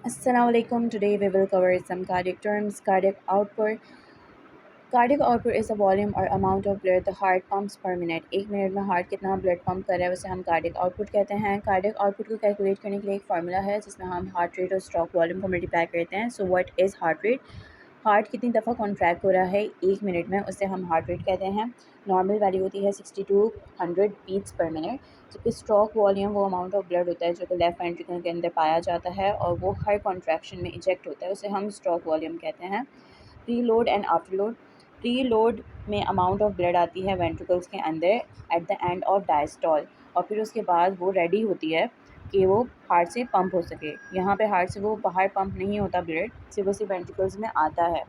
Assalamualaikum. Today we will cover some cardiac terms. Cardiac output. Cardiac output is a volume or amount of blood the heart pumps per minute. एक minute में heart कितना blood pump कर रहा है उसे हम cardiac output कहते हैं। कार्डियक आउटपुट को कैलकुलेट करने के लिए एक फार्मूला है जिसमें हम हार्ट रेट और स्ट्रोक वॉल्यूम को मल्टीप्लाई करते हैं। So what is heart rate? Heart कितनी दफ़ा कॉन्ट्रैक्ट हो रहा है एक मिनट में उसे हम हार्ट रेट कहते हैं। नॉर्मल वैल्यू होती है 6200 बीट्स पर मिनट। जबकि स्ट्रोक वॉल्यूम वो अमाउंट ऑफ ब्लड होता है जो कि लेफ्ट वेंट्रिकल के अंदर पाया जाता है और वो हर कॉन्ट्रैक्शन में इजेक्ट होता है, उसे हम स्ट्रोक वॉल्यूम कहते हैं। Pre load and after load. Pre load में अमाउंट ऑफ ब्लड आती है वेंट्रिकल्स के अंदर at the end of diastole और फिर उसके बाद वो रेडी होती है कि वो हार्ट से पंप हो सके। यहाँ पे हार्ट से वो बाहर पंप नहीं होता ब्लड, सिर्फ उसी वेंट्रिकल्स में आता है।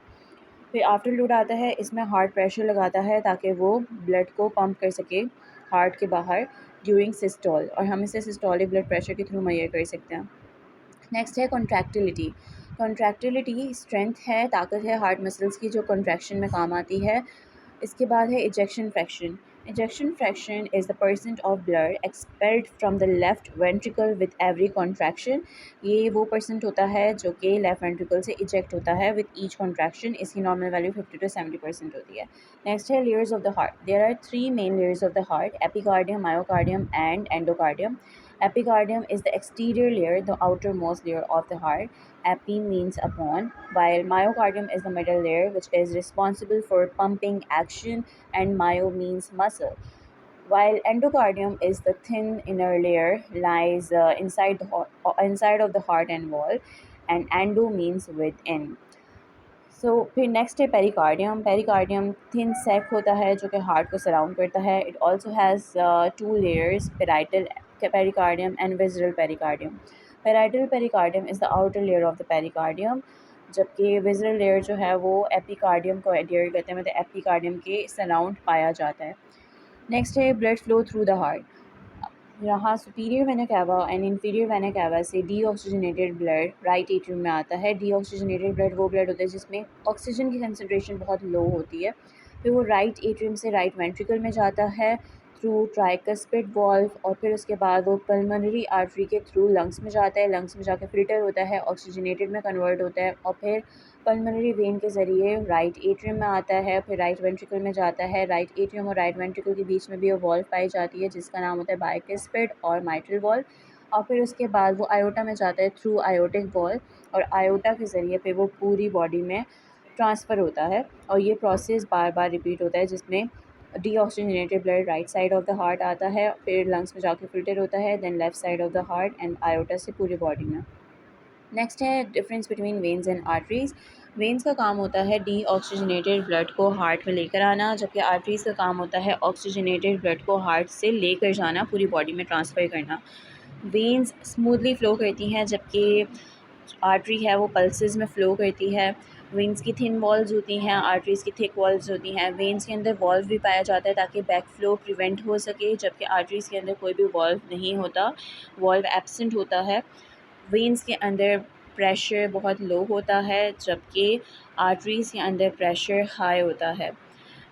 फिर आफ्टर लोड आता है, इसमें हार्ट प्रेशर लगाता है ताकि वो ब्लड को पंप कर सके हार्ट के बाहर ड्यूरिंग सिस्टोल, और हम इसे सिस्टोलिक ब्लड प्रेशर के थ्रू मुहैया कर सकते हैं। नेक्स्ट है कॉन्ट्रैक्टिलिटी। कॉन्ट्रैक्टिलिटी स्ट्रेंथ है, ताकत है हार्ट मसल्स की जो कॉन्ट्रैक्शन में काम आती है। इसके बाद है ejection fraction. Ejection fraction is the percent of blood expelled from the left ventricle with every contraction. ये वो परसेंट होता है जो कि लेफ्ट वेंट्रिकल से इजेक्ट होता है विद ईच कॉन्ट्रैक्शन। इसकी नॉर्मल वैल्यू 50 to 70% होती है। नेक्स्ट है layers of the heart. There are three main layers of the heart: epicardium, myocardium and endocardium. Epicardium is the exterior layer, the outermost layer of the heart. Epi means upon, while myocardium is the middle layer, which is responsible for pumping action, and myo means muscle. While endocardium is the thin inner layer, lies inside of the heart and wall, and endo means within. फिर next है pericardium. Pericardium thin sac होता है जो कि heart को surround करता है। It also has two layers: parietal pericardium and visceral pericardium. Parietal pericardium is the outer layer of the pericardium, जबकि विज़रल लेयर जो है वो एपिकार्डियम को एडियर करते हैं, मतलब एपिकार्डियम के सराउंड पाया जाता है। नेक्स्ट है blood flow through the heart. यहाँ superior vena cava and inferior vena cava से डीऑक्सीजनेटेड ब्लड राइट एट्रियम में आता है। डीऑक्सीजनेटेड ब्लड वो ब्लड होता है जिसमें ऑक्सीजन की कंसनट्रेशन बहुत लो होती है। फिर वो राइट एट्रियम से राइट वेंट्रिकल में जाता है थ्रू ट्राइकस्पिड वॉल्व, और फिर उसके बाद वो पल्मोनरी आर्टरी के थ्रू लंग्स में जाता है। लंग्स में जाकर फिल्टर होता है, ऑक्सीजनेटेड में कन्वर्ट होता है और फिर पल्मोनरी वेन के ज़रिए राइट एट्रियम में आता है, फिर राइट वेंट्रिकल में जाता है। राइट एट्रियम और राइट वेंट्रिकल के बीच में भी वो वॉल्व पाई जाती है जिसका नाम होता है बाइकस्पिड और माइट्रल वॉल्व, और फिर उसके बाद वो आयोटा में जाता है थ्रू आयोटिक वॉल्व, और आयोटा के ज़रिए फिर वो पूरी बॉडी में ट्रांसफ़र होता है। और ये प्रोसेस बार बार रिपीट होता है जिसमें deoxygenated blood right side of the heart आता है, फिर लंग्स में जाके फिल्टर होता है, then left side of the heart and aorta से पूरी बॉडी में। नेक्स्ट है difference between veins and arteries. Veins का काम होता है डी ऑक्सीजनेटेड ब्लड को हार्ट में लेकर आना, जबकि आर्टरीज़ का काम होता है ऑक्सीजनेटेड ब्लड को हार्ट से लेकर जाना, पूरी बॉडी में ट्रांसफ़र करना। वेन्स स्मूथली फ़्लो करती हैं जबकि आर्टरी है वो पल्सेस में फ़्लो करती है। वेन्स की थिन वॉल्स होती हैं, आर्टरीज़ की थिक वॉल्स होती हैं। वेन्स के अंदर वॉल्व भी पाया जाता है ताकि बैक फ़्लो प्रिवेंट हो सके, जबकि आर्टरीज़ के अंदर कोई भी वॉल्व नहीं होता, वॉल्व एब्सेंट होता है। वेन्स के अंदर प्रेशर बहुत लो होता है जबकि आर्टरीज़ के अंदर प्रेशर हाई होता है।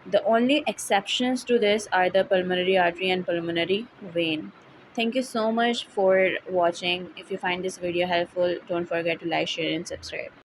The only exceptions to this are the pulmonary artery and pulmonary vein. Thank you so much for watching. If you find this video helpful, don't forget to like, share and subscribe.